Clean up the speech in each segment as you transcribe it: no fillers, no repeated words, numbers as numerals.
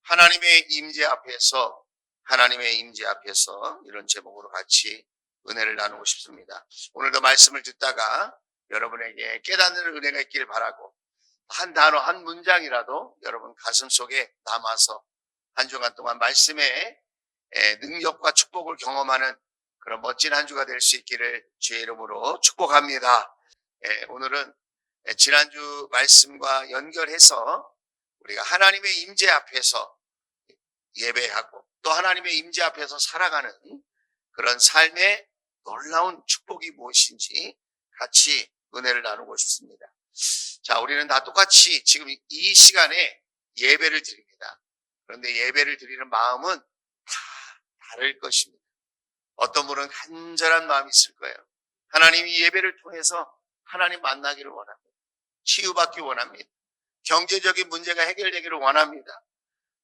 하나님의 임재 앞에서 이런 제목으로 같이 은혜를 나누고 싶습니다. 오늘도 말씀을 듣다가 여러분에게 깨닫는 은혜가 있기를 바라고, 한 단어, 한 문장이라도 여러분 가슴 속에 남아서 한 주간 동안 말씀의 능력과 축복을 경험하는 그런 멋진 한 주가 될 수 있기를 주의 이름으로 축복합니다. 오늘은 지난주 말씀과 연결해서 우리가 하나님의 임재 앞에서 예배하고 또 하나님의 임재 앞에서 살아가는 그런 삶의 놀라운 축복이 무엇인지 같이 은혜를 나누고 싶습니다. 자, 우리는 다 똑같이 지금 이 시간에 예배를 드립니다. 그런데 예배를 드리는 마음은 다 다를 것입니다. 어떤 분은 간절한 마음이 있을 거예요. 하나님이 예배를 통해서 하나님 만나기를 원합니다. 치유받기 원합니다. 경제적인 문제가 해결되기를 원합니다.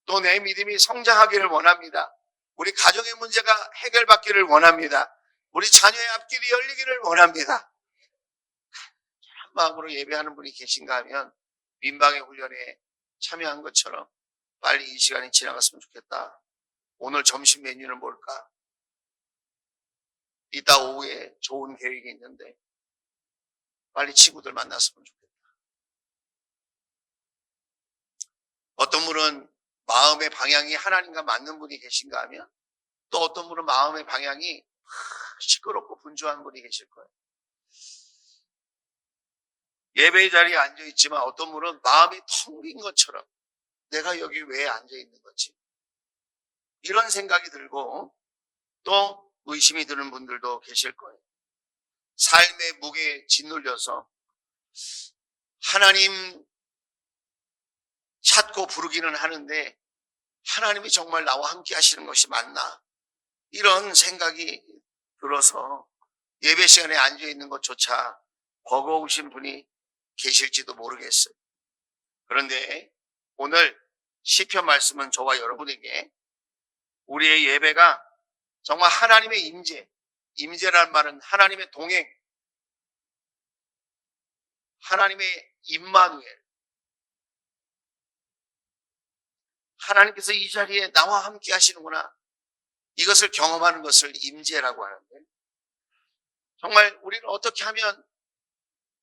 또 내 믿음이 성장하기를 원합니다. 우리 가정의 문제가 해결받기를 원합니다. 우리 자녀의 앞길이 열리기를 원합니다. 간절한 마음으로 예배하는 분이 계신가 하면 민방의 훈련에 참여한 것처럼 빨리 이 시간이 지나갔으면 좋겠다. 오늘 점심 메뉴는 뭘까? 이따 오후에 좋은 계획이 있는데 빨리 친구들 만났으면 좋겠다. 어떤 분은 마음의 방향이 하나님과 맞는 분이 계신가 하면 또 어떤 분은 마음의 방향이 시끄럽고 분주한 분이 계실 거예요. 예배의 자리에 앉아있지만 어떤 분은 마음이 텅 빈 것처럼 내가 여기 왜 앉아있는 거지? 이런 생각이 들고 또 의심이 드는 분들도 계실 거예요. 삶의 무게에 짓눌려서 하나님 찾고 부르기는 하는데 하나님이 정말 나와 함께 하시는 것이 맞나? 이런 생각이 들어서 예배 시간에 앉아있는 것조차 버거우신 분이 계실지도 모르겠어요. 그런데 오늘 시편 말씀은 저와 여러분에게 우리의 예배가 정말 하나님의 임재라는 말은 하나님의 동행, 하나님의 임마누엘, 하나님께서 이 자리에 나와 함께 하시는구나, 이것을 경험하는 것을 임재라고 하는데, 정말 우리는 어떻게 하면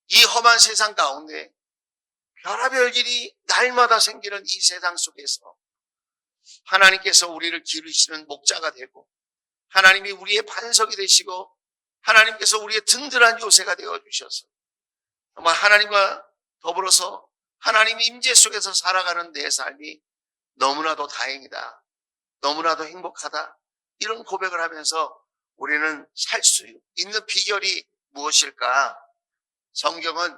이 험한 세상 가운데 별의별 일이 날마다 생기는 이 세상 속에서 하나님께서 우리를 기르시는 목자가 되고 하나님이 우리의 반석이 되시고 하나님께서 우리의 든든한 요새가 되어주셔서 정말 하나님과 더불어서 하나님의 임재 속에서 살아가는 내 삶이 너무나도 다행이다, 너무나도 행복하다, 이런 고백을 하면서 우리는 살 수 있는 비결이 무엇일까? 성경은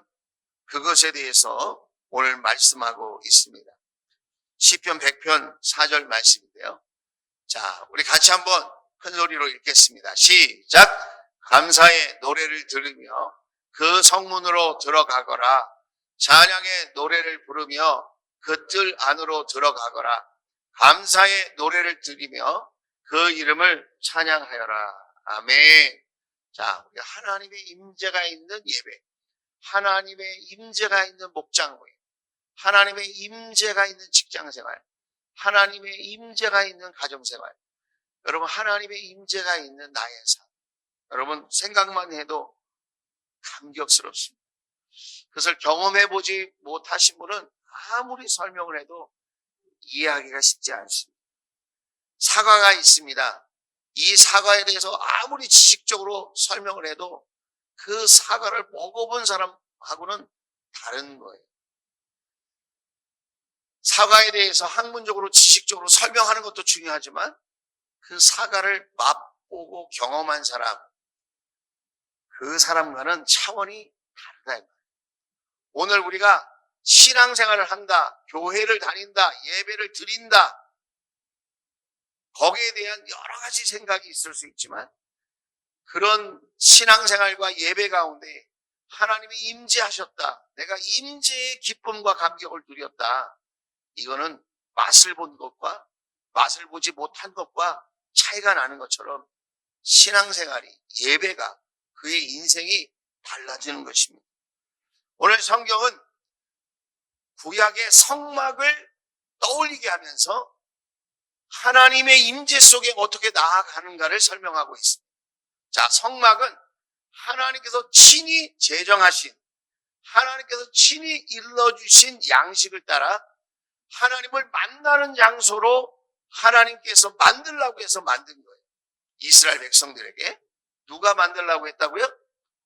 그것에 대해서 오늘 말씀하고 있습니다. 시편 100편 4절 말씀인데요. 자, 우리 같이 한번 큰 소리로 읽겠습니다. 시작! 감사의 노래를 들으며 그 성문으로 들어가거라. 찬양의 노래를 부르며 그 뜰 안으로 들어가거라. 감사의 노래를 드리며 그 이름을 찬양하여라. 아멘. 자, 우리 하나님의 임재가 있는 예배, 하나님의 임재가 있는 목장 모임, 하나님의 임재가 있는 직장생활, 하나님의 임재가 있는 가정생활, 여러분 하나님의 임재가 있는 나의 삶, 여러분 생각만 해도 감격스럽습니다. 그것을 경험해보지 못하신 분은 아무리 설명을 해도 이해하기가 쉽지 않습니다. 사과가 있습니다. 이 사과에 대해서 아무리 지식적으로 설명을 해도 그 사과를 먹어본 사람하고는 다른 거예요. 사과에 대해서 학문적으로 지식적으로 설명하는 것도 중요하지만 그 사과를 맛보고 경험한 사람, 그 사람과는 차원이 다르다. 오늘 우리가 신앙생활을 한다, 교회를 다닌다, 예배를 드린다, 거기에 대한 여러 가지 생각이 있을 수 있지만 그런 신앙생활과 예배 가운데 하나님이 임재하셨다, 내가 임재의 기쁨과 감격을 누렸다, 이거는 맛을 본 것과 맛을 보지 못한 것과 차이가 나는 것처럼 신앙생활이, 예배가, 그의 인생이 달라지는 것입니다. 오늘 성경은 구약의 성막을 떠올리게 하면서 하나님의 임재 속에 어떻게 나아가는가를 설명하고 있습니다. 자, 성막은 하나님께서 친히 제정하신, 하나님께서 친히 일러주신 양식을 따라 하나님을 만나는 장소로 하나님께서 만들라고 해서 만든 거예요. 이스라엘 백성들에게 누가 만들라고 했다고요?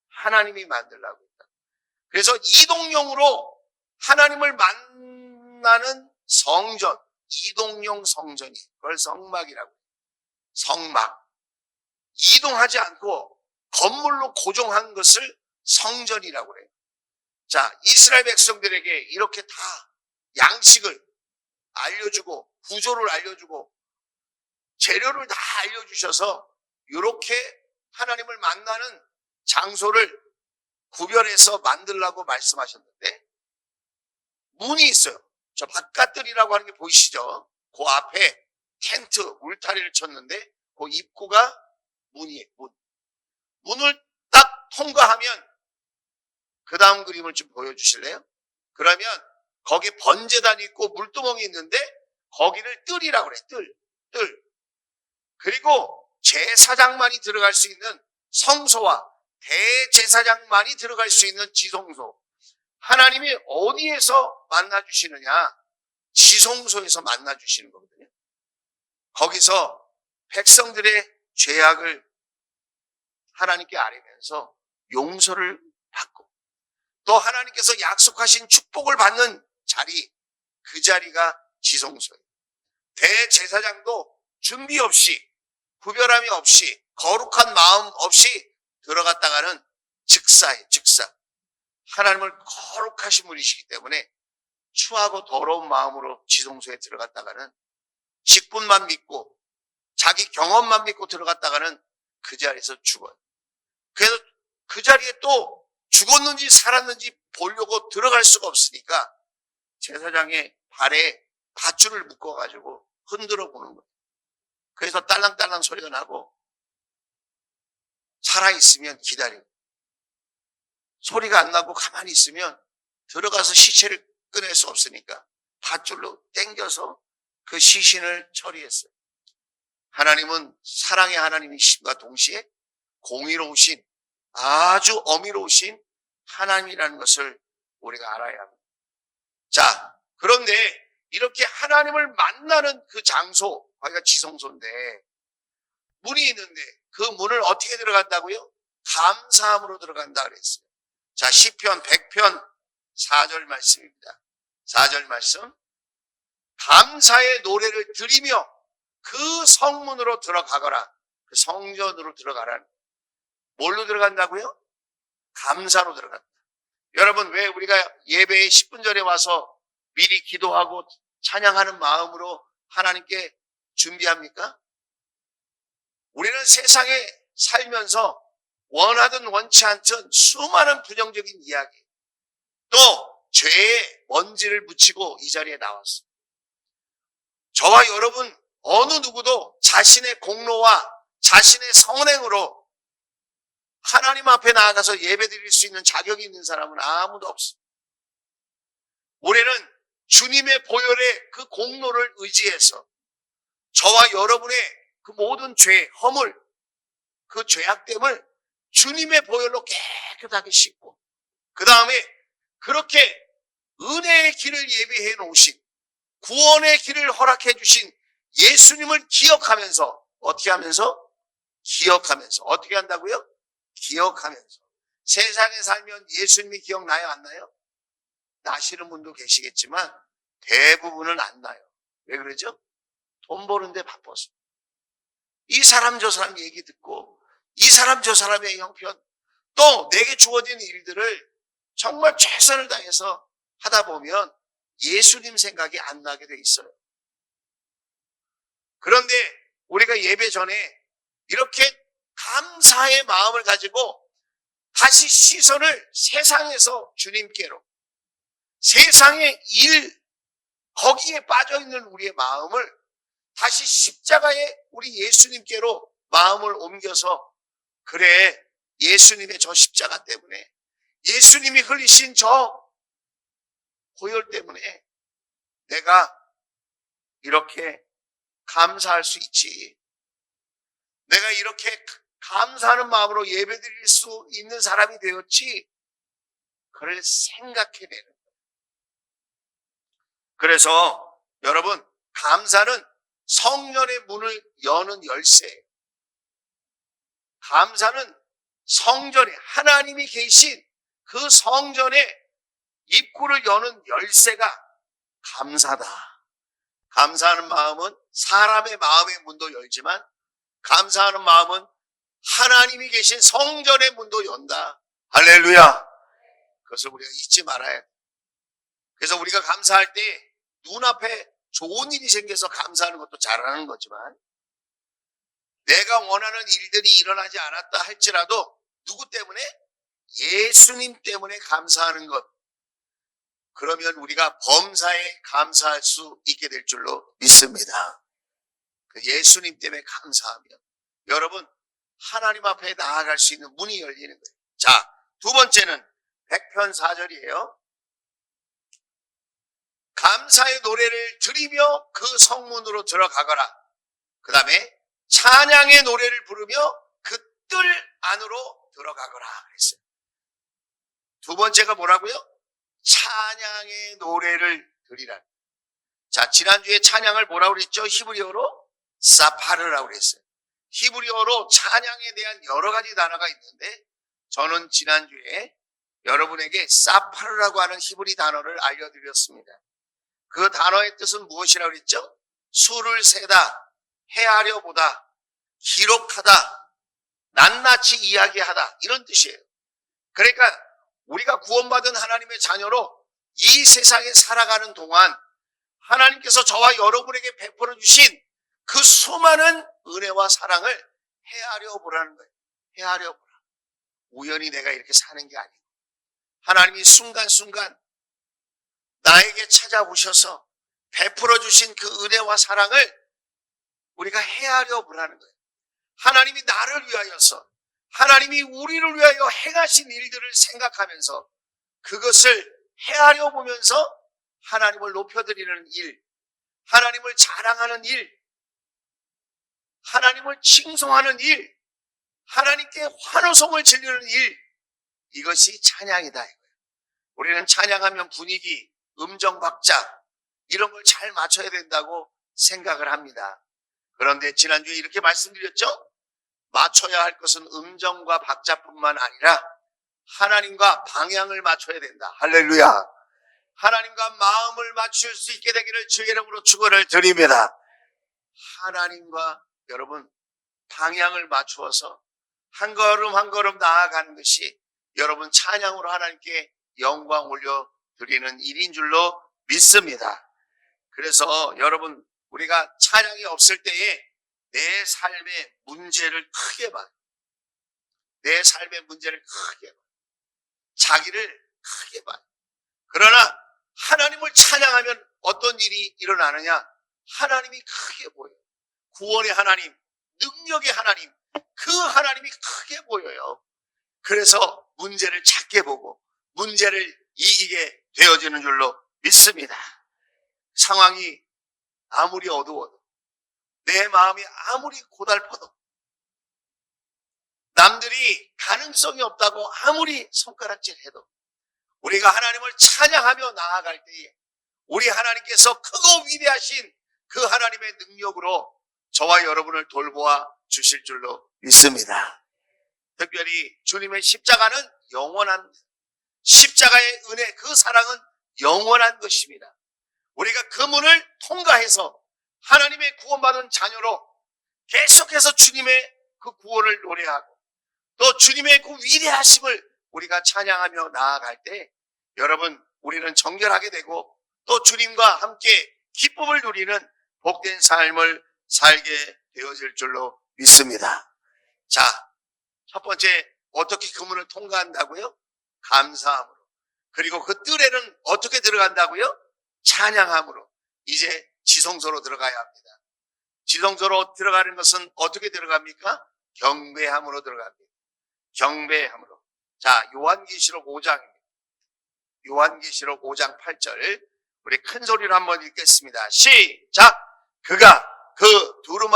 하나님이 만들라고 했다. 그래서 이동용으로 하나님을 만나는 성전, 이동용 성전이, 그걸 성막이라고 해요. 성막. 이동하지 않고 건물로 고정한 것을 성전이라고 해요. 자, 이스라엘 백성들에게 이렇게 다 양식을 알려주고 구조를 알려주고 재료를 다 알려주셔서 이렇게 하나님을 만나는 장소를 구별해서 만들라고 말씀하셨는데 문이 있어요. 저 바깥들이라고 하는 게 보이시죠? 그 앞에 텐트, 울타리를 쳤는데 그 입구가 문이에요. 문을 딱 통과하면 그 다음 그림을 좀 보여주실래요? 그러면 거기 번제단이 있고 물두멍이 있는데 거기를 뜰이라고 그래. 뜰. 그리고 제사장만이 들어갈 수 있는 성소와 대제사장만이 들어갈 수 있는 지성소. 하나님이 어디에서 만나주시느냐? 지성소에서 만나주시는 거거든요. 거기서 백성들의 죄악을 하나님께 아뢰면서 용서를 받고 또 하나님께서 약속하신 축복을 받는 자리, 그 자리가 지성소예요. 대제사장도 준비 없이, 구별함이 없이, 거룩한 마음 없이 들어갔다가는 즉사예요. 즉사. 하나님을 거룩하신 분이시기 때문에 추하고 더러운 마음으로 지성소에 들어갔다가는 직분만 믿고 자기 경험만 믿고 들어갔다가는 그 자리에서 죽어요. 그래서 그 자리에 또 죽었는지 살았는지 보려고 들어갈 수가 없으니까 제사장의 발에 밧줄을 묶어가지고 흔들어 보는 거예요. 그래서 딸랑딸랑 소리가 나고 살아있으면 기다리고 소리가 안 나고 가만히 있으면 들어가서 시체를 꺼낼 수 없으니까 밧줄로 당겨서 그 시신을 처리했어요. 하나님은 사랑의 하나님이심과 동시에 공의로우신, 아주 어미로우신 하나님이라는 것을 우리가 알아야 합니다. 자, 그런데 이렇게 하나님을 만나는 그 장소, 거기가 지성소인데 문이 있는데 그 문을 어떻게 들어간다고요? 감사함으로 들어간다 그랬어요. 자, 시편 100편 4절 말씀입니다. 4절 말씀. 감사의 노래를 드리며 그 성문으로 들어가거라. 그 성전으로 들어가라. 뭘로 들어간다고요? 감사로 들어간다. 여러분, 왜 우리가 예배에 10분 전에 와서 미리 기도하고 찬양하는 마음으로 하나님께 준비합니까? 우리는 세상에 살면서 원하든 원치 않든 수많은 부정적인 이야기, 또 죄의 먼지를 묻히고 이 자리에 나왔어요. 저와 여러분 어느 누구도 자신의 공로와 자신의 선행으로 하나님 앞에 나아가서 예배드릴 수 있는 자격이 있는 사람은 아무도 없습니다. 우리는 주님의 보혈의 그 공로를 의지해서 저와 여러분의 그 모든 죄, 허물, 그 죄악됨을 주님의 보혈로 깨끗하게 씻고 그 다음에 그렇게 은혜의 길을 예비해 놓으신, 구원의 길을 허락해 주신 예수님을 기억하면서, 어떻게 하면서? 기억하면서. 어떻게 한다고요? 기억하면서. 세상에 살면 예수님이 기억나요? 안 나요? 나시는 분도 계시겠지만 대부분은 안 나요. 왜 그러죠? 돈 버는데 바빠서. 이 사람 저 사람 얘기 듣고 이 사람 저 사람의 형편, 또 내게 주어진 일들을 정말 최선을 다해서 하다 보면 예수님 생각이 안 나게 돼 있어요. 그런데 우리가 예배 전에 이렇게 감사의 마음을 가지고 다시 시선을 세상에서 주님께로, 세상의 일, 거기에 빠져있는 우리의 마음을 다시 십자가에 우리 예수님께로 마음을 옮겨서, 그래, 예수님의 저 십자가 때문에, 예수님이 흘리신 저 보혈 때문에 내가 이렇게 감사할 수 있지. 내가 이렇게 감사하는 마음으로 예배드릴 수 있는 사람이 되었지. 그걸 생각해내는 거예요. 그래서 여러분, 감사는 성전의 문을 여는 열쇠예요. 감사는 성전에 하나님이 계신 그 성전의 입구를 여는 열쇠가 감사다. 감사하는 마음은 사람의 마음의 문도 열지만 감사하는 마음은 하나님이 계신 성전의 문도 연다. 할렐루야. 그것을 우리가 잊지 말아야 돼. 그래서 우리가 감사할 때 눈앞에 좋은 일이 생겨서 감사하는 것도 잘하는 거지만 내가 원하는 일들이 일어나지 않았다 할지라도 누구 때문에? 예수님 때문에 감사하는 것. 그러면 우리가 범사에 감사할 수 있게 될 줄로 믿습니다. 예수님 때문에 감사하면 여러분 하나님 앞에 나아갈 수 있는 문이 열리는 거예요. 자, 두 번째는 100편 4절이에요. 감사의 노래를 드리며 그 성문으로 들어가거라. 그 다음에 찬양의 노래를 부르며 그 뜰 안으로 들어가거라 그랬어요. 두 번째가 뭐라고요? 찬양의 노래를 드리라. 자, 지난주에 찬양을 뭐라고 그랬죠? 히브리어로 사파르라고 그랬어요. 히브리어로 찬양에 대한 여러 가지 단어가 있는데 저는 지난주에 여러분에게 사파르라고 하는 히브리 단어를 알려드렸습니다. 그 단어의 뜻은 무엇이라고 그랬죠? 수를 세다, 헤아려 보다, 기록하다, 낱낱이 이야기하다 이런 뜻이에요. 그러니까 우리가 구원받은 하나님의 자녀로 이 세상에 살아가는 동안 하나님께서 저와 여러분에게 베풀어 주신 그 수많은 은혜와 사랑을 헤아려 보라는 거예요. 헤아려 보라. 우연히 내가 이렇게 사는 게 아니고 하나님이 순간순간 나에게 찾아오셔서 베풀어 주신 그 은혜와 사랑을 우리가 헤아려 보라는 거예요. 하나님이 나를 위하여서 하나님이 우리를 위하여 행하신 일들을 생각하면서 그것을 헤아려 보면서 하나님을 높여드리는 일, 하나님을 자랑하는 일, 하나님을 칭송하는 일, 하나님께 환호성을 지르는 일, 이것이 찬양이다 이거예요. 우리는 찬양하면 분위기, 음정 박자 이런 걸 잘 맞춰야 된다고 생각을 합니다. 그런데 지난주에 이렇게 말씀드렸죠? 맞춰야 할 것은 음정과 박자뿐만 아니라 하나님과 방향을 맞춰야 된다. 할렐루야. 하나님과 마음을 맞출 수 있게 되기를 주의 이름으로 축원을 드립니다. 하나님과 여러분 방향을 맞추어서 한 걸음 한 걸음 나아가는 것이 여러분 찬양으로 하나님께 영광 올려드리는 일인 줄로 믿습니다. 그래서 여러분 우리가 찬양이 없을 때에 내 삶의 문제를 크게 봐요. 내 삶의 문제를 크게 봐요. 자기를 크게 봐요. 그러나 하나님을 찬양하면 어떤 일이 일어나느냐? 하나님이 크게 보여요. 구원의 하나님, 능력의 하나님, 그 하나님이 크게 보여요. 그래서 문제를 작게 보고 문제를 이기게 되어지는 줄로 믿습니다. 상황이 아무리 어두워도 내 마음이 아무리 고달퍼도 남들이 가능성이 없다고 아무리 손가락질해도 우리가 하나님을 찬양하며 나아갈 때에 우리 하나님께서 크고 위대하신 그 하나님의 능력으로 저와 여러분을 돌보아 주실 줄로 믿습니다. 특별히 주님의 십자가는 영원한, 십자가의 은혜, 그 사랑은 영원한 것입니다. 우리가 그 문을 통과해서 하나님의 구원받은 자녀로 계속해서 주님의 그 구원을 노래하고 또 주님의 그 위대하심을 우리가 찬양하며 나아갈 때 여러분 우리는 정결하게 되고 또 주님과 함께 기쁨을 누리는 복된 삶을 살게 되어질 줄로 믿습니다. 자, 첫 번째 어떻게 그 문을 통과한다고요? 감사함으로. 그리고 그 뜰에는 어떻게 들어간다고요? 찬양함으로. 이제 지성소로 들어가야 합니다. 지성소로 들어가는 것은 어떻게 들어갑니까? 경배함으로 들어갑니다. 경배함으로. 자, 요한계시록 5장입니다. 요한계시록 5장 8절 우리 큰 소리로 한번 읽겠습니다. 시작! 그가 그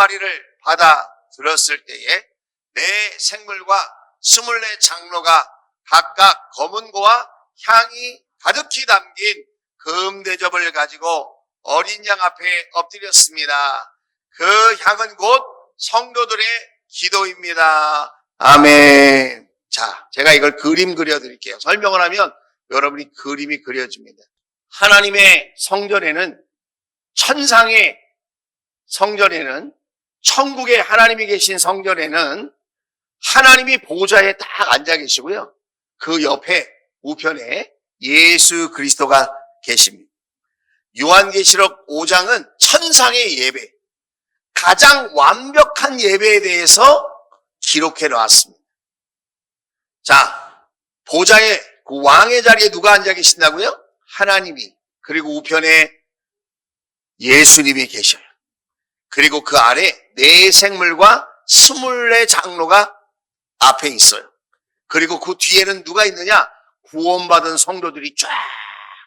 마리를 받아 들었을 때에 네 생물과 24 장로가 각각 검은고와 향이 가득히 담긴 금대접을 가지고 어린 양 앞에 엎드렸습니다. 그 향은 곧 성도들의 기도입니다. 아멘. 자, 제가 이걸 그림 그려드릴게요. 설명을 하면 여러분이 그림이 그려집니다. 하나님의 성전에는, 천상의 성전에는, 천국에 하나님이 계신 성전에는 하나님이 보좌에 딱 앉아 계시고요. 그 옆에 우편에 예수 그리스도가 계십니다. 요한계시록 5장은 천상의 예배, 가장 완벽한 예배에 대해서 기록해 놨습니다. 자, 보좌에, 그 왕의 자리에 누가 앉아 계신다고요? 하나님이. 그리고 우편에 예수님이 계셔요. 그리고 그 아래 네 생물과 24 장로가 앞에 있어요. 그리고 그 뒤에는 누가 있느냐? 구원받은 성도들이 쫙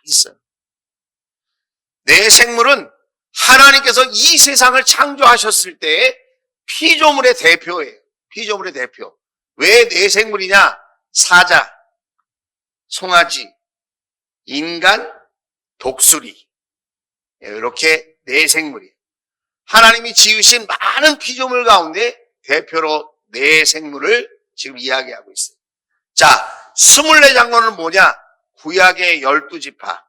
있어요. 네 생물은 하나님께서 이 세상을 창조하셨을 때 피조물의 대표예요. 피조물의 대표. 왜 네 생물이냐? 사자, 송아지, 인간, 독수리. 이렇게 네 생물이에요. 하나님이 지으신 많은 피조물 가운데 대표로 네 생물을 지금 이야기하고 있어요. 자, 24 장로는 뭐냐? 구약의 12지파,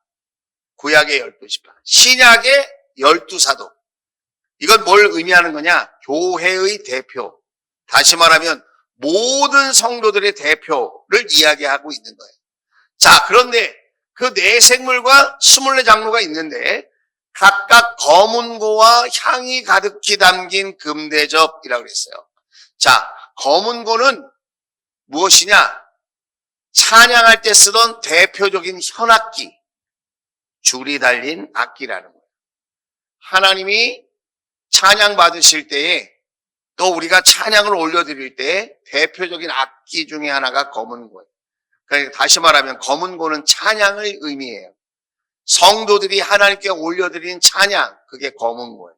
구약의 12지파, 신약의 12사도. 이건 뭘 의미하는 거냐? 교회의 대표. 다시 말하면 모든 성도들의 대표를 이야기하고 있는 거예요. 자, 그런데 그 네 생물과 24 장로가 있는데 각각 검은고와 향이 가득히 담긴 금대접이라고 그랬어요. 자, 검은고는 무엇이냐? 찬양할 때 쓰던 대표적인 현악기, 줄이 달린 악기라는 거예요. 하나님이 찬양 받으실 때에, 또 우리가 찬양을 올려드릴 때 대표적인 악기 중에 하나가 검은고예요. 그러니까 다시 말하면 검은고는 찬양을 의미해요. 성도들이 하나님께 올려드린 찬양, 그게 검은고예요.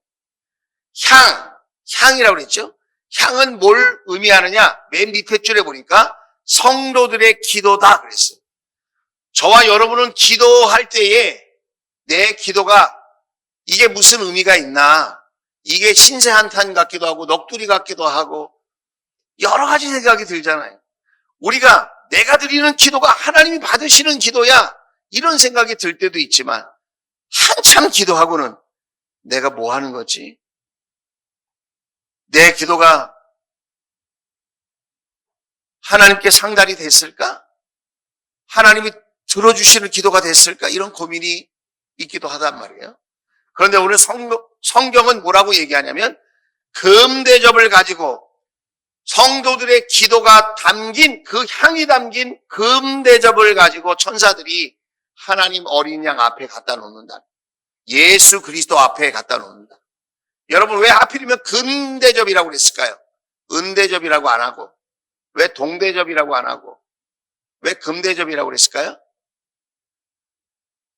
향이라고 그랬죠? 향은 뭘 의미하느냐? 맨 밑에 줄에 보니까 성도들의 기도다 그랬어요. 저와 여러분은 기도할 때에 내 기도가 이게 무슨 의미가 있나? 이게 신세 한탄 같기도 하고 넋두리 같기도 하고 여러 가지 생각이 들잖아요. 우리가 내가 드리는 기도가 하나님이 받으시는 기도야, 이런 생각이 들 때도 있지만 한참 기도하고는 내가 뭐 하는 거지? 내 기도가 하나님께 상달이 됐을까? 하나님이 들어주시는 기도가 됐을까? 이런 고민이 있기도 하단 말이에요. 그런데 오늘 성경은 뭐라고 얘기하냐면 금대접을 가지고 성도들의 기도가 담긴, 그 향이 담긴 금대접을 가지고 천사들이 하나님 어린 양 앞에 갖다 놓는다. 예수 그리스도 앞에 갖다 놓는다. 여러분, 왜 하필이면 금대접이라고 그랬을까요? 은대접이라고 안 하고, 왜 동대접이라고 안 하고, 왜 금대접이라고 그랬을까요?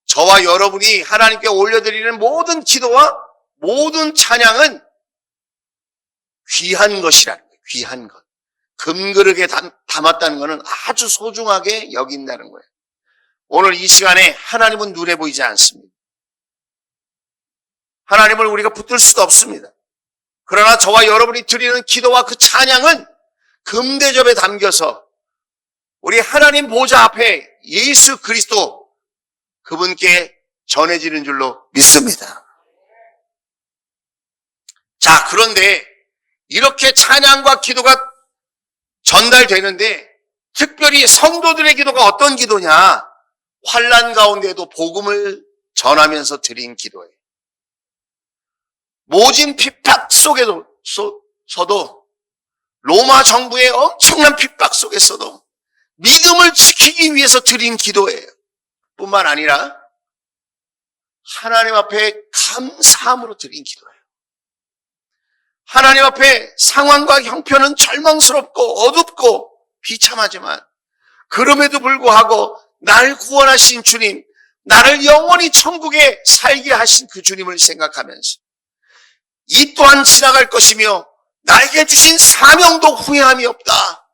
저와 여러분이 하나님께 올려드리는 모든 기도와 모든 찬양은 귀한 것이라는 거예요. 귀한 것. 금그릇에 담았다는 것은 아주 소중하게 여긴다는 거예요. 오늘 이 시간에 하나님은 눈에 보이지 않습니다. 하나님을 우리가 붙들 수도 없습니다. 그러나 저와 여러분이 드리는 기도와 그 찬양은 금대접에 담겨서 우리 하나님 보좌 앞에 예수 그리스도, 그분께 전해지는 줄로 믿습니다. 자, 그런데 이렇게 찬양과 기도가 전달되는데 특별히 성도들의 기도가 어떤 기도냐? 환난 가운데도 복음을 전하면서 드린 기도예요. 모진 핍박 속에서도, 로마 정부의 엄청난 핍박 속에서도 믿음을 지키기 위해서 드린 기도예요. 뿐만 아니라 하나님 앞에 감사함으로 드린 기도예요. 하나님 앞에 상황과 형편은 절망스럽고 어둡고 비참하지만 그럼에도 불구하고 날 구원하신 주님, 나를 영원히 천국에 살게 하신 그 주님을 생각하면서 이 또한 지나갈 것이며 나에게 주신 사명도 후회함이 없다.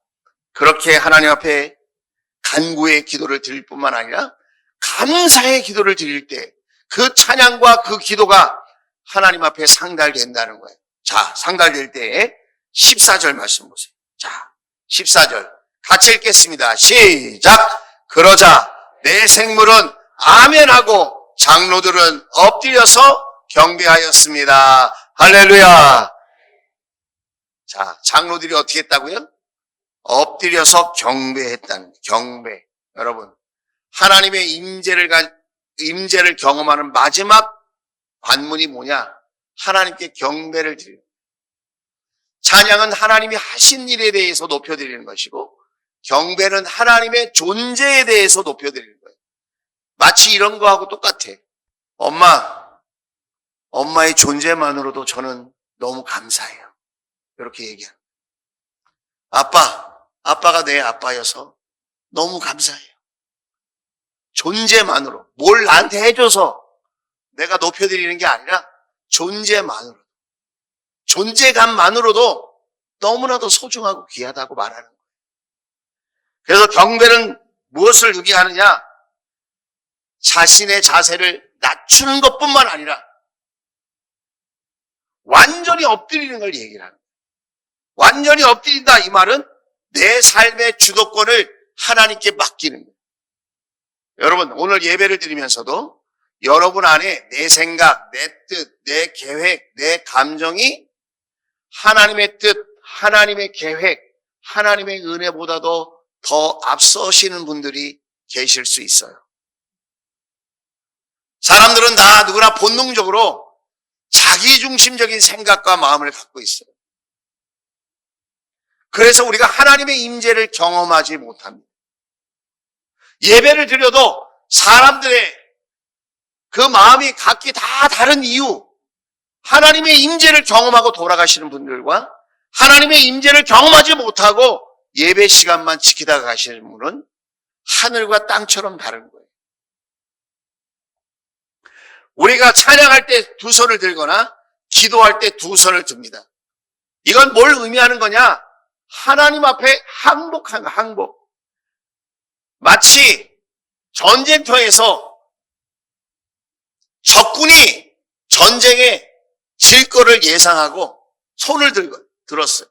그렇게 하나님 앞에 간구의 기도를 드릴 뿐만 아니라 감사의 기도를 드릴 때 그 찬양과 그 기도가 하나님 앞에 상달된다는 거예요. 자, 상달될 때 14절 말씀 보세요. 자, 14절 같이 읽겠습니다. 시작. 그러자 내 생물은 아멘하고 장로들은 엎드려서 경배하였습니다. 할렐루야. 자, 장로들이 어떻게 했다고요? 엎드려서 경배했다는 거예요. 경배. 여러분, 하나님의 임재를 경험하는 마지막 관문이 뭐냐? 하나님께 경배를 드리는 거예요. 찬양은 하나님이 하신 일에 대해서 높여드리는 것이고, 경배는 하나님의 존재에 대해서 높여드리는 거예요. 마치 이런 거하고 똑같아. 엄마의 존재만으로도 저는 너무 감사해요. 이렇게 얘기합니다. 아빠가 내 아빠여서 너무 감사해요. 존재만으로, 뭘 나한테 해줘서 내가 높여드리는 게 아니라 존재만으로, 존재감만으로도 너무나도 소중하고 귀하다고 말하는 거예요. 그래서 경배는 무엇을 의미하느냐? 자신의 자세를 낮추는 것뿐만 아니라 완전히 엎드리는 걸 얘기를 하는 거예요. 완전히 엎드린다 이 말은 내 삶의 주도권을 하나님께 맡기는 거예요. 여러분, 오늘 예배를 드리면서도 여러분 안에 내 생각, 내 뜻, 내 계획, 내 감정이 하나님의 뜻, 하나님의 계획, 하나님의 은혜보다도 더 앞서시는 분들이 계실 수 있어요. 사람들은 다 누구나 본능적으로 자기중심적인 생각과 마음을 갖고 있어요. 그래서 우리가 하나님의 임재를 경험하지 못합니다. 예배를 드려도 사람들의 그 마음이 각기 다 다른 이유, 하나님의 임재를 경험하고 돌아가시는 분들과 하나님의 임재를 경험하지 못하고 예배 시간만 지키다가 가시는 분은 하늘과 땅처럼 다른 거예요. 우리가 찬양할 때 두 손을 들거나 기도할 때 두 손을 듭니다. 이건 뭘 의미하는 거냐? 하나님 앞에 항복한 거, 항복. 마치 전쟁터에서 적군이 전쟁에 질 거를 예상하고 손을 들었어요.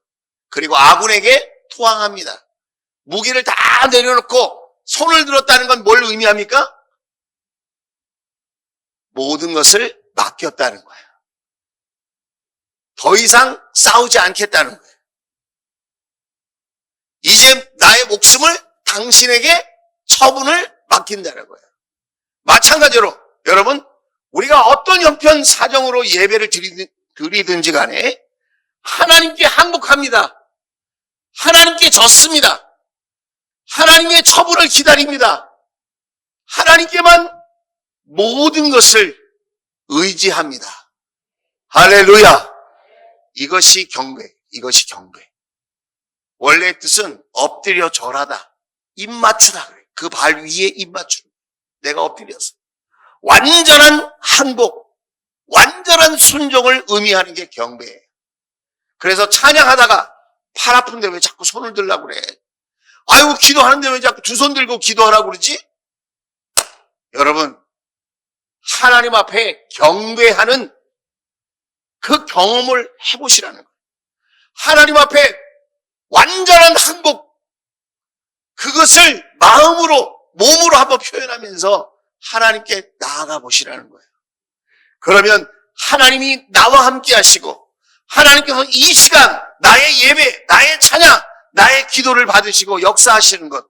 그리고 아군에게 투항합니다. 무기를 다 내려놓고 손을 들었다는 건 뭘 의미합니까? 모든 것을 맡겼다는 거예요. 더 이상 싸우지 않겠다는 거예요. 이제 나의 목숨을 당신에게 처분을 맡긴다는 거예요. 마찬가지로 여러분, 우리가 어떤 형편 사정으로 예배를 드리든지 간에 하나님께 항복합니다. 하나님께 졌습니다. 하나님의 처분을 기다립니다. 하나님께만 모든 것을 의지합니다. 할렐루야. 이것이 경배, 이것이 경배. 원래 뜻은 엎드려 절하다, 입 맞추다 그래. 그 발 위에 입 맞추는. 내가 엎드려서 완전한 항복, 완전한 순종을 의미하는 게 경배예요. 그래서 찬양하다가 팔 아픈데 왜 자꾸 손을 들라고 그래? 아이고, 기도하는데 왜 자꾸 두 손 들고 기도하라고 그러지? 여러분, 하나님 앞에 경배하는 그 경험을 해보시라는 거예요. 하나님 앞에 완전한 항복, 그것을 마음으로, 몸으로 한번 표현하면서 하나님께 나아가 보시라는 거예요. 그러면 하나님이 나와 함께 하시고 하나님께서 이 시간 나의 예배, 나의 찬양, 나의 기도를 받으시고 역사하시는 것,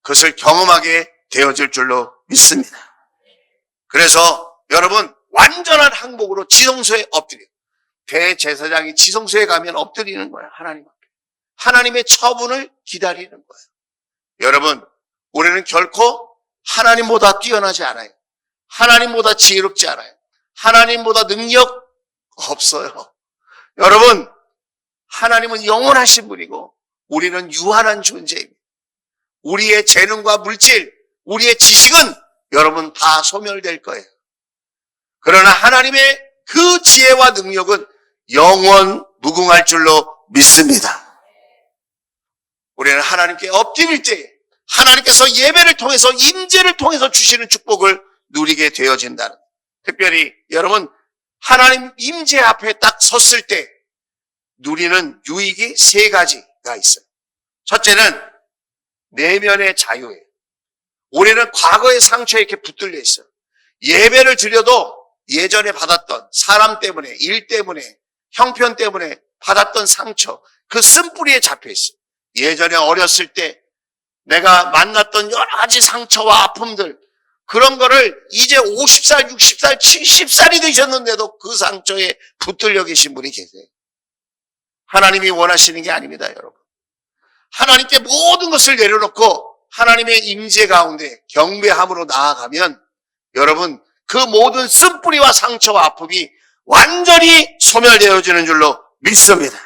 그것을 경험하게 되어질 줄로 믿습니다. 그래서 여러분, 완전한 항복으로 지성소에 엎드려. 대제사장이 지성소에 가면 엎드리는 거예요. 하나님 앞에. 하나님의 처분을 기다리는 거예요. 여러분, 우리는 결코 하나님보다 뛰어나지 않아요. 하나님보다 지혜롭지 않아요. 하나님보다 능력 없어요. 여러분, 하나님은 영원하신 분이고 우리는 유한한 존재입니다. 우리의 재능과 물질, 우리의 지식은 여러분 다 소멸될 거예요. 그러나 하나님의 그 지혜와 능력은 영원 무궁할 줄로 믿습니다. 우리는 하나님께 엎드릴 때 하나님께서 예배를 통해서 임재를 통해서 주시는 축복을 누리게 되어진다는, 특별히 여러분 하나님 임재 앞에 딱 섰을 때 누리는 유익이 세 가지가 있어요. 첫째는 내면의 자유예요. 우리는 과거의 상처에 이렇게 붙들려 있어요. 예배를 드려도 예전에 받았던 사람 때문에, 일 때문에, 형편 때문에 받았던 상처, 그 쓴뿌리에 잡혀 있어요. 예전에 어렸을 때 내가 만났던 여러 가지 상처와 아픔들, 그런 거를 이제 50살, 60살, 70살이 되셨는데도 그 상처에 붙들려 계신 분이 계세요. 하나님이 원하시는 게 아닙니다, 여러분. 하나님께 모든 것을 내려놓고 하나님의 임재 가운데 경배함으로 나아가면 여러분 그 모든 쓴뿌리와 상처와 아픔이 완전히 소멸되어지는 줄로 믿습니다.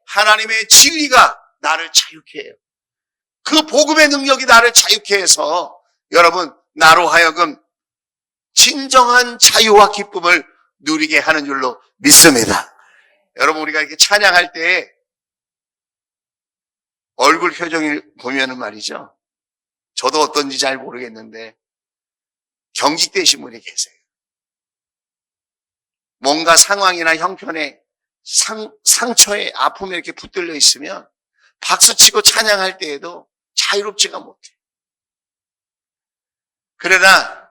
하나님의 진리가 나를 자유케 해요. 그 복음의 능력이 나를 자유케 해서 여러분 나로 하여금 진정한 자유와 기쁨을 누리게 하는 줄로 믿습니다. 여러분 우리가 이렇게 찬양할 때 얼굴 표정을 보면은 말이죠, 저도 어떤지 잘 모르겠는데 경직되신 분이 계세요. 뭔가 상황이나 형편에 상처에 아픔에 이렇게 붙들려 있으면 박수치고 찬양할 때에도 자유롭지가 못해요. 그러나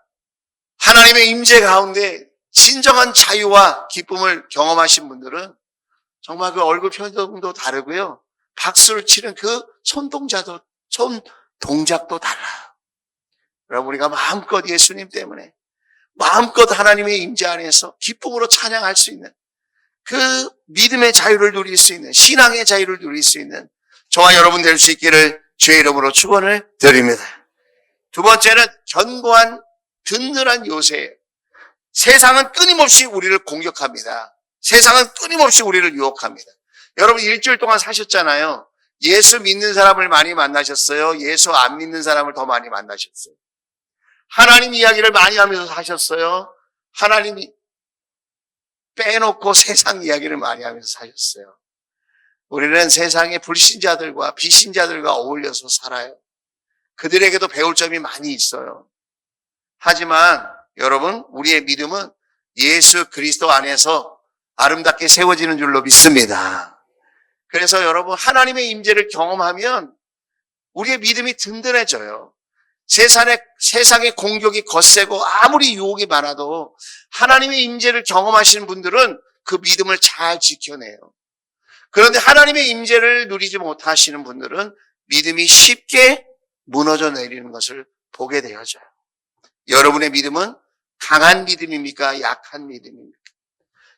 하나님의 임재 가운데 진정한 자유와 기쁨을 경험하신 분들은 정말 그 얼굴 표정도 다르고요, 박수를 치는 그 손동작도 달라요. 여러분 우리가 마음껏 예수님 때문에 마음껏 하나님의 임재 안에서 기쁨으로 찬양할 수 있는 그 믿음의 자유를 누릴 수 있는, 신앙의 자유를 누릴 수 있는 저와 여러분 될 수 있기를 주의 이름으로 축원을 드립니다. 두 번째는 견고한 든든한 요새예요. 세상은 끊임없이 우리를 공격합니다. 세상은 끊임없이 우리를 유혹합니다. 여러분 일주일 동안 사셨잖아요. 예수 믿는 사람을 많이 만나셨어요? 예수 안 믿는 사람을 더 많이 만나셨어요? 하나님 이야기를 많이 하면서 사셨어요? 하나님이 빼놓고 세상 이야기를 많이 하면서 사셨어요? 우리는 세상의 불신자들과 비신자들과 어울려서 살아요. 그들에게도 배울 점이 많이 있어요. 하지만 여러분 우리의 믿음은 예수 그리스도 안에서 아름답게 세워지는 줄로 믿습니다. 그래서 여러분 하나님의 임재를 경험하면 우리의 믿음이 든든해져요. 세상의 공격이 거세고 아무리 유혹이 많아도 하나님의 임재를 경험하시는 분들은 그 믿음을 잘 지켜내요. 그런데 하나님의 임재를 누리지 못하시는 분들은 믿음이 쉽게 무너져 내리는 것을 보게 되어져요. 여러분의 믿음은 강한 믿음입니까? 약한 믿음입니까?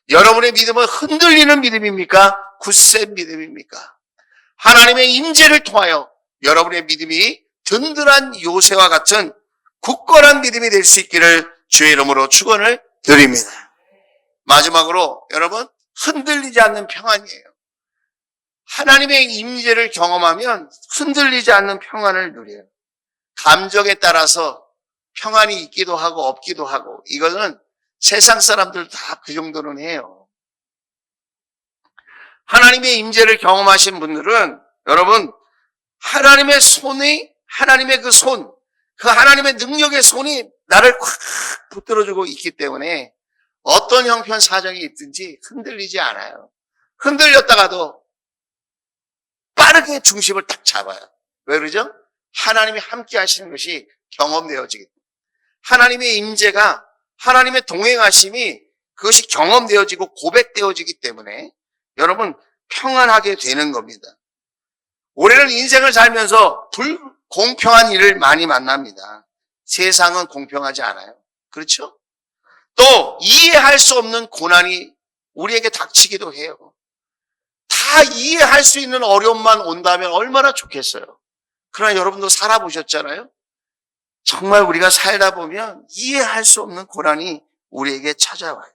여러분의 믿음은 흔들리는 믿음입니까? 굳센 믿음입니까? 하나님의 임재를 통하여 여러분의 믿음이 든든한 요새와 같은 굳건한 믿음이 될 수 있기를 주의 이름으로 축원을 드립니다. 마지막으로 여러분 흔들리지 않는 평안이에요. 하나님의 임재를 경험하면 흔들리지 않는 평안을 누려요. 감정에 따라서 평안이 있기도 하고 없기도 하고, 이거는 세상 사람들 다 그 정도는 해요. 하나님의 임재를 경험하신 분들은 여러분 하나님의 손이, 하나님의 그 손, 그 하나님의 능력의 손이 나를 콱 붙들어주고 있기 때문에 어떤 형편 사정이 있든지 흔들리지 않아요. 흔들렸다가도 빠르게 중심을 딱 잡아요. 왜 그러죠? 하나님이 함께 하시는 것이 경험되어지기 때문에. 하나님의 임재가, 하나님의 동행하심이 그것이 경험되어지고 고백되어지기 때문에 여러분 평안하게 되는 겁니다. 우리는 인생을 살면서 불공평한 일을 많이 만납니다. 세상은 공평하지 않아요. 그렇죠? 또 이해할 수 없는 고난이 우리에게 닥치기도 해요. 다 이해할 수 있는 어려움만 온다면 얼마나 좋겠어요. 그러나 여러분도 살아보셨잖아요. 정말 우리가 살다 보면 이해할 수 없는 고난이 우리에게 찾아와요.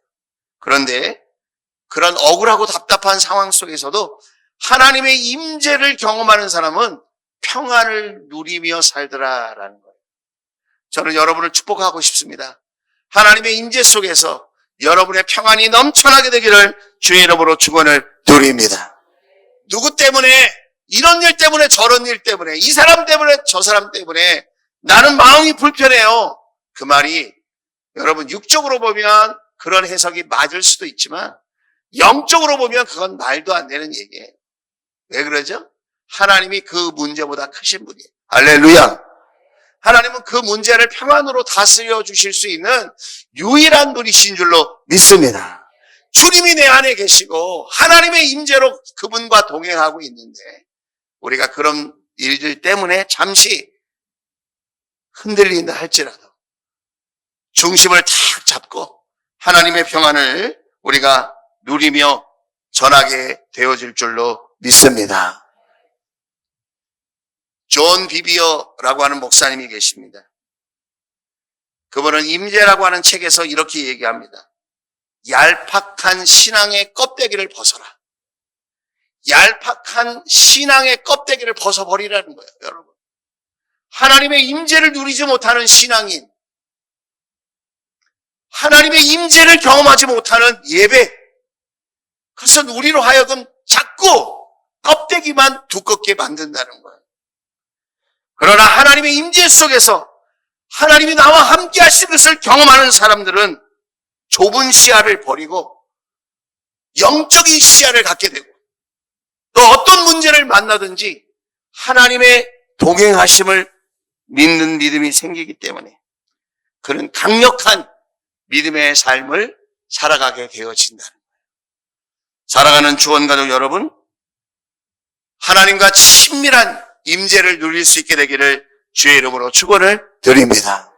그런데 그런 억울하고 답답한 상황 속에서도 하나님의 임재를 경험하는 사람은 평안을 누리며 살더라라는 거예요. 저는 여러분을 축복하고 싶습니다. 하나님의 임재 속에서 여러분의 평안이 넘쳐나게 되기를 주의 이름으로 축원을 드립니다. 누구 때문에, 이런 일 때문에, 저런 일 때문에, 이 사람 때문에, 저 사람 때문에 나는 마음이 불편해요. 그 말이 여러분 육적으로 보면 그런 해석이 맞을 수도 있지만 영적으로 보면 그건 말도 안 되는 얘기예요. 왜 그러죠? 하나님이 그 문제보다 크신 분이에요. 할렐루야. 하나님은 그 문제를 평안으로 다스려 주실 수 있는 유일한 분이신 줄로 믿습니다. 주님이 내 안에 계시고 하나님의 임재로 그분과 동행하고 있는데 우리가 그런 일들 때문에 잠시 흔들린다 할지라도 중심을 탁 잡고 하나님의 평안을 우리가 누리며 전하게 되어질 줄로 믿습니다. 존 비비어라고 하는 목사님이 계십니다. 그분은 임재라고 하는 책에서 이렇게 얘기합니다. 얄팍한 신앙의 껍데기를 벗어라. 얄팍한 신앙의 껍데기를 벗어버리라는 거예요, 여러분. 하나님의 임재를 누리지 못하는 신앙인, 하나님의 임재를 경험하지 못하는 예배, 그것은 우리로 하여금 자꾸 껍데기만 두껍게 만든다는 거예요. 그러나 하나님의 임재 속에서 하나님이 나와 함께 하신 것을 경험하는 사람들은 좁은 시야를 버리고 영적인 시야를 갖게 되고 또 어떤 문제를 만나든지 하나님의 동행하심을 믿는 믿음이 생기기 때문에 그는 강력한 믿음의 삶을 살아가게 되어진다는 거예요. 사랑하는 주원가족 여러분, 하나님과 친밀한 임재를 누릴 수 있게 되기를 주의 이름으로 축원을 드립니다.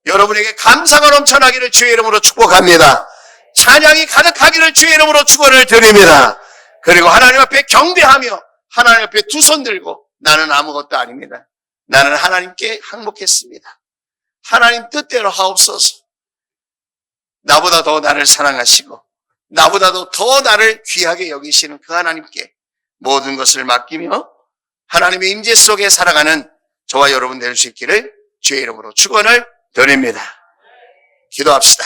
여러분에게 감사가 넘쳐나기를 주의 이름으로 축복합니다. 찬양이 가득하기를 주의 이름으로 축원을 드립니다. 그리고 하나님 앞에 경배하며 하나님 앞에 두 손 들고 나는 아무것도 아닙니다. 나는 하나님께 항복했습니다. 하나님 뜻대로 하옵소서. 나보다 더 나를 사랑하시고 나보다도 더 나를 귀하게 여기시는 그 하나님께 모든 것을 맡기며 하나님의 임재 속에 살아가는 저와 여러분 될 수 있기를 주의 이름으로 축원을 드립니다. 기도합시다.